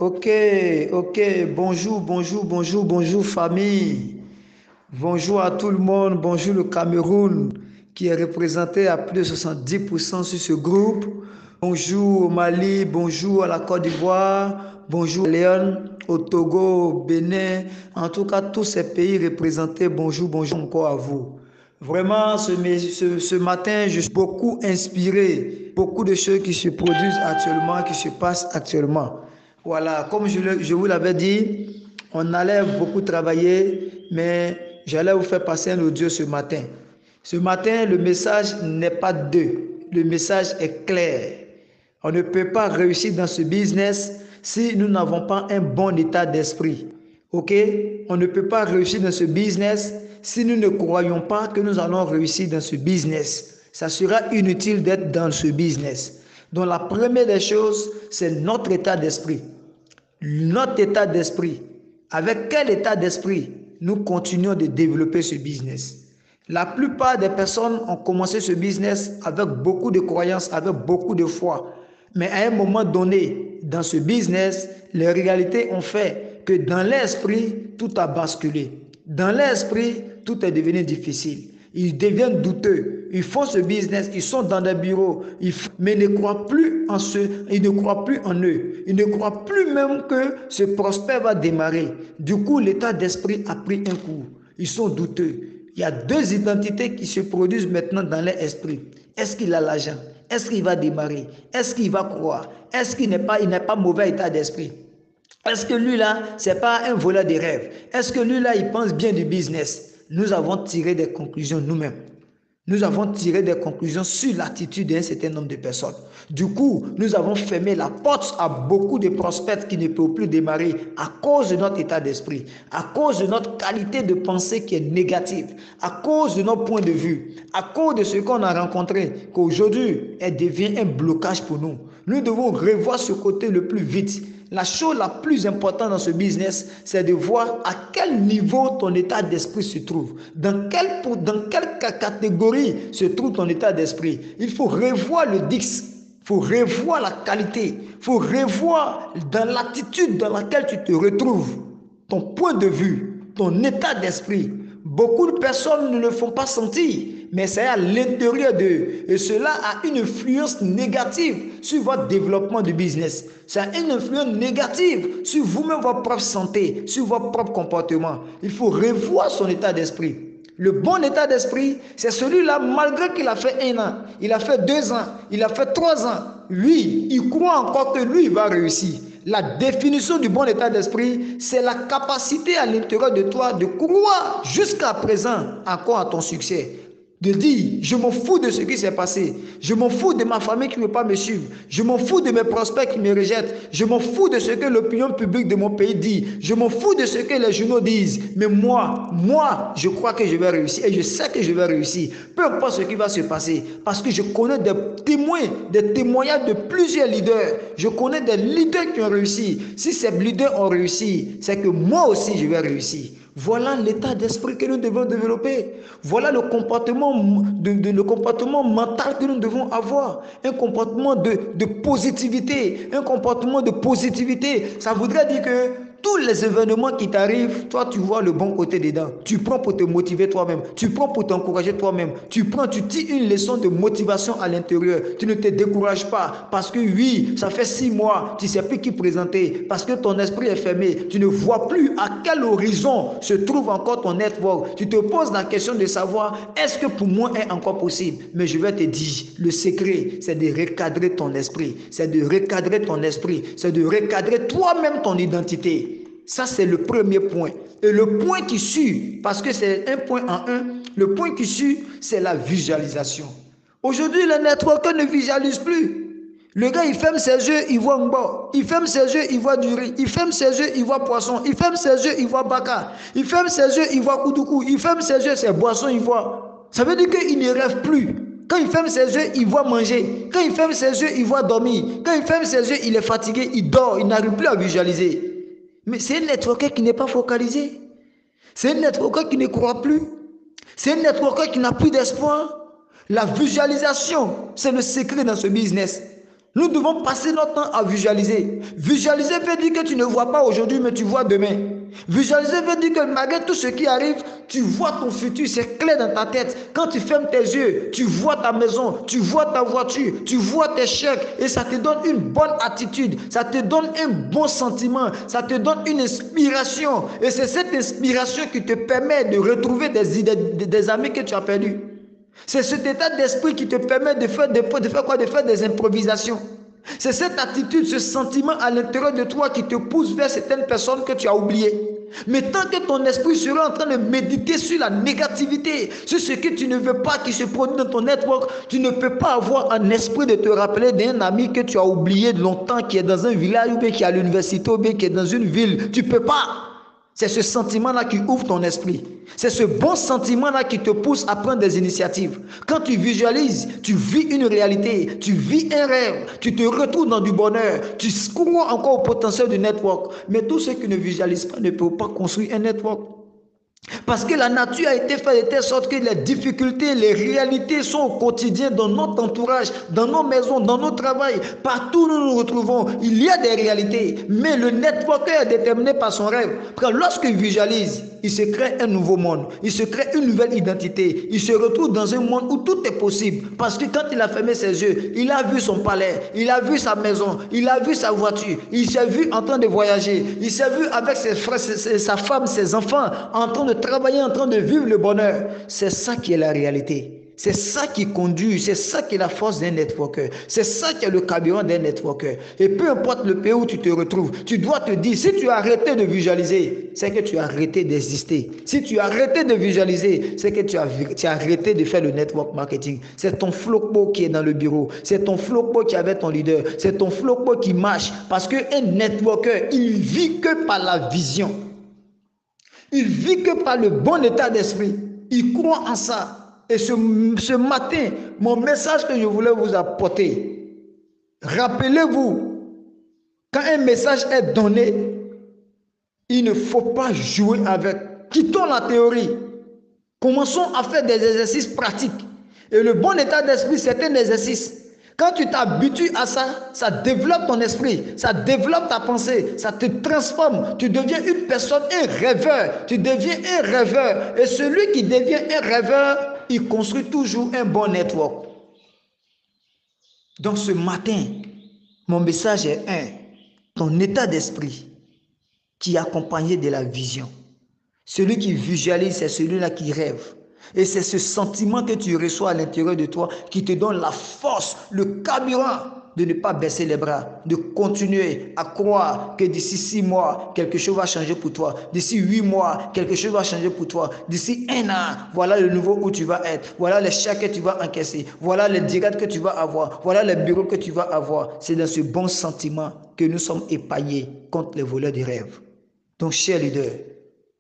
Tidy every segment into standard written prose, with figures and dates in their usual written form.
Ok, ok. Bonjour famille. Bonjour à tout le monde. Bonjour le Cameroun qui est représenté à plus de 70% sur ce groupe. Bonjour au Mali, bonjour à la Côte d'Ivoire, bonjour à Léon, au Togo, au Bénin. En tout cas, tous ces pays représentés, bonjour encore à vous. Vraiment, ce matin, je suis beaucoup inspiré. Beaucoup de choses qui se produisent actuellement, qui se passent actuellement. Voilà, comme je vous l'avais dit, on allait beaucoup travailler, mais j'allais vous faire passer un audio ce matin. Ce matin, le message n'est pas deux. Le message est clair. On ne peut pas réussir dans ce business si nous n'avons pas un bon état d'esprit. Ok? On ne peut pas réussir dans ce business si nous ne croyons pas que nous allons réussir dans ce business. Ça sera inutile d'être dans ce business. Donc la première des choses, c'est notre état d'esprit. Notre état d'esprit. Avec quel état d'esprit nous continuons de développer ce business? La plupart des personnes ont commencé ce business avec beaucoup de croyances, avec beaucoup de foi. Mais à un moment donné, dans ce business, les réalités ont fait que dans l'esprit, tout a basculé. Dans l'esprit, tout est devenu difficile. Ils deviennent douteux. Ils font ce business, ils sont dans des bureaux, mais ils ne croient plus en ils ne croient plus en eux. Ils ne croient plus même que ce prospect va démarrer. Du coup, l'état d'esprit a pris un coup. Ils sont douteux. Il y a deux identités qui se produisent maintenant dans leur esprit. Est-ce qu'il a l'argent? Est-ce qu'il va démarrer? Est-ce qu'il va croire? Est-ce qu'il n'est pas mauvais état d'esprit? Est-ce que lui là, c'est pas un voleur de rêve? Est-ce que lui là, il pense bien du business? Nous avons tiré des conclusions nous-mêmes. Nous avons tiré des conclusions sur l'attitude d'un certain nombre de personnes. Du coup, nous avons fermé la porte à beaucoup de prospects qui ne peuvent plus démarrer à cause de notre état d'esprit, à cause de notre qualité de pensée qui est négative, à cause de notre point de vue, à cause de ce qu'on a rencontré, qu'aujourd'hui, elle devient un blocage pour nous. Nous devons revoir ce côté le plus vite. La chose la plus importante dans ce business, c'est de voir à quel niveau ton état d'esprit se trouve. Dans quelle catégorie se trouve ton état d'esprit. Il faut revoir le Dix. Il faut revoir la qualité. Il faut revoir dans l'attitude dans laquelle tu te retrouves. Ton point de vue, ton état d'esprit. Beaucoup de personnes ne le font pas sentir, mais c'est à l'intérieur d'eux. Et cela a une influence négative sur votre développement de business. Ça a une influence négative sur vous-même, votre propre santé, sur votre propre comportement. Il faut revoir son état d'esprit. Le bon état d'esprit, c'est celui-là, malgré qu'il a fait 1 an, il a fait 2 ans, il a fait 3 ans. Lui, il croit encore que lui, il va réussir. La définition du bon état d'esprit, c'est la capacité à l'intérieur de toi de croire jusqu'à présent encore à ton succès. De dire, je m'en fous de ce qui s'est passé. Je m'en fous de ma famille qui ne veut pas me suivre. Je m'en fous de mes prospects qui me rejettent. Je m'en fous de ce que l'opinion publique de mon pays dit. Je m'en fous de ce que les journaux disent. Mais moi, je crois que je vais réussir. Et je sais que je vais réussir. Peu importe ce qui va se passer. Parce que je connais des témoignages de plusieurs leaders. Je connais des leaders qui ont réussi. Si ces leaders ont réussi, c'est que moi aussi je vais réussir. Voilà l'état d'esprit que nous devons développer. Voilà le comportement mental que nous devons avoir. Un comportement de positivité. Un comportement de positivité. Ça voudrait dire que tous les événements qui t'arrivent, toi tu vois le bon côté dedans. Tu prends pour te motiver toi-même. Tu prends pour t'encourager toi-même. Tu tires une leçon de motivation à l'intérieur. Tu ne te décourages pas. Parce que oui, ça fait 6 mois, tu ne sais plus qui présenter. Parce que ton esprit est fermé. Tu ne vois plus à quel horizon se trouve encore ton network. Tu te poses la question de savoir, est-ce que pour moi est encore possible? Mais je vais te dire, le secret, c'est de recadrer ton esprit. C'est de recadrer ton esprit. C'est de recadrer toi-même ton identité. Ça, c'est le premier point. Et le point qui suit, parce que c'est un point en un, le point qui suit, c'est la visualisation. Aujourd'hui, les networkers ne visualisent plus. Le gars, il ferme ses yeux, il voit Ngbo. Il ferme ses yeux, il voit du riz. Il ferme ses yeux, il voit poisson. Il ferme ses yeux, il voit baka. Il ferme ses yeux, il voit koudoukou. Il ferme ses yeux, c'est boisson, il voit. Ça veut dire qu'il ne rêve plus. Quand il ferme ses yeux, il voit manger. Quand il ferme ses yeux, il voit dormir. Quand il ferme ses yeux, il est fatigué, il dort, il n'arrive plus à visualiser. Mais c'est un networker qui n'est pas focalisé. C'est un networker qui ne croit plus. C'est un networker qui n'a plus d'espoir. La visualisation, c'est le secret dans ce business. Nous devons passer notre temps à visualiser. Visualiser veut dire que tu ne vois pas aujourd'hui, mais tu vois demain. Visualiser veut dire que malgré tout ce qui arrive, tu vois ton futur, c'est clair dans ta tête. Quand tu fermes tes yeux, tu vois ta maison, tu vois ta voiture, tu vois tes chèques et ça te donne une bonne attitude, ça te donne un bon sentiment, ça te donne une inspiration. Et c'est cette inspiration qui te permet de retrouver des amis que tu as perdus. C'est cet état d'esprit qui te permet de faire des improvisations. C'est cette attitude, ce sentiment à l'intérieur de toi qui te pousse vers certaines personnes que tu as oubliées. Mais tant que ton esprit sera en train de méditer sur la négativité, sur ce que tu ne veux pas qui se produit dans ton network, tu ne peux pas avoir un esprit de te rappeler d'un ami que tu as oublié de longtemps, qui est dans un village, ou bien qui est à l'université, ou bien qui est dans une ville. Tu ne peux pas. C'est ce sentiment-là qui ouvre ton esprit. C'est ce bon sentiment-là qui te pousse à prendre des initiatives. Quand tu visualises, tu vis une réalité, tu vis un rêve, tu te retrouves dans du bonheur, tu crois encore au potentiel du network. Mais tous ceux qui ne visualisent pas ne peuvent pas construire un network. Parce que la nature a été faite de telle sorte que les difficultés, les réalités sont au quotidien dans notre entourage, dans nos maisons, dans nos travails. Partout où nous nous retrouvons, il y a des réalités. Mais le networker est déterminé par son rêve. Parce que lorsqu'il visualise, il se crée un nouveau monde. Il se crée une nouvelle identité. Il se retrouve dans un monde où tout est possible. Parce que quand il a fermé ses yeux, il a vu son palais, il a vu sa maison, il a vu sa voiture, il s'est vu en train de voyager, il s'est vu avec ses frères, sa femme, ses enfants, en train de travailler, en train de vivre le bonheur. C'est ça qui est la réalité. C'est ça qui conduit, c'est ça qui est la force d'un networker. C'est ça qui est le carburant d'un networker. Et peu importe le pays où tu te retrouves, tu dois te dire, si tu as arrêté de visualiser, c'est que tu as arrêté d'exister. Si tu as arrêté de visualiser, c'est que tu as arrêté de faire le network marketing. C'est ton floppo qui est dans le bureau. C'est ton floppo qui est avec ton leader. C'est ton floppo qui marche. Parce qu'un networker, il vit que par la vision. Il vit que par le bon état d'esprit. Il croit en ça. Et ce matin, mon message que je voulais vous apporter, rappelez-vous, quand un message est donné, il ne faut pas jouer avec. Quittons la théorie. Commençons à faire des exercices pratiques. Et le bon état d'esprit, c'est un exercice. Quand tu t'habitues à ça, ça développe ton esprit, ça développe ta pensée, ça te transforme. Tu deviens une personne, un rêveur. Tu deviens un rêveur. Et celui qui devient un rêveur, il construit toujours un bon network. Donc ce matin, mon message est ton état d'esprit qui est accompagné de la vision. Celui qui visualise, c'est celui-là qui rêve. Et c'est ce sentiment que tu reçois à l'intérieur de toi qui te donne la force, le carburant de ne pas baisser les bras, de continuer à croire que d'ici 6 mois, quelque chose va changer pour toi. D'ici 8 mois, quelque chose va changer pour toi. D'ici 1 an, voilà le niveau où tu vas être. Voilà les chèques que tu vas encaisser. Voilà les directs que tu vas avoir. Voilà les bureaux que tu vas avoir. C'est dans ce bon sentiment que nous sommes épaillés contre les voleurs du rêve. Donc, chers leaders,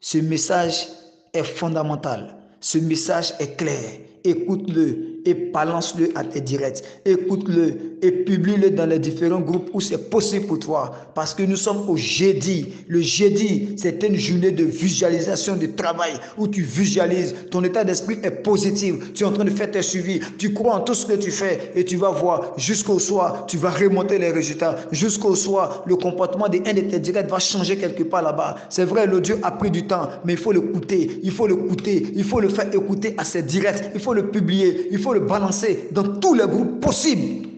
ce message est fondamental. Ce message est clair. Écoute-le et balance-le à tes directs. Écoute-le et publie-le dans les différents groupes où c'est possible pour toi. Parce que nous sommes au jeudi. Le jeudi, c'est une journée de visualisation de travail où tu visualises. Ton état d'esprit est positif. Tu es en train de faire tes suivis. Tu crois en tout ce que tu fais et tu vas voir jusqu'au soir, tu vas remonter les résultats. Jusqu'au soir, le comportement d'un de tes directs va changer quelque part là-bas. C'est vrai, l'audio a pris du temps, mais il faut l'écouter. Il faut l'écouter. Il faut le faire écouter à ses directs. Il faut le publier. Il faut le balancer dans tous les groupes possibles.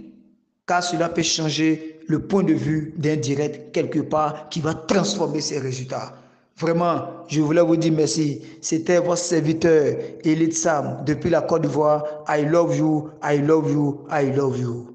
Car cela peut changer le point de vue d'un direct quelque part qui va transformer ses résultats. Vraiment, je voulais vous dire merci. C'était votre serviteur, Elite Sam, depuis la Côte d'Ivoire. I love you, I love you, I love you.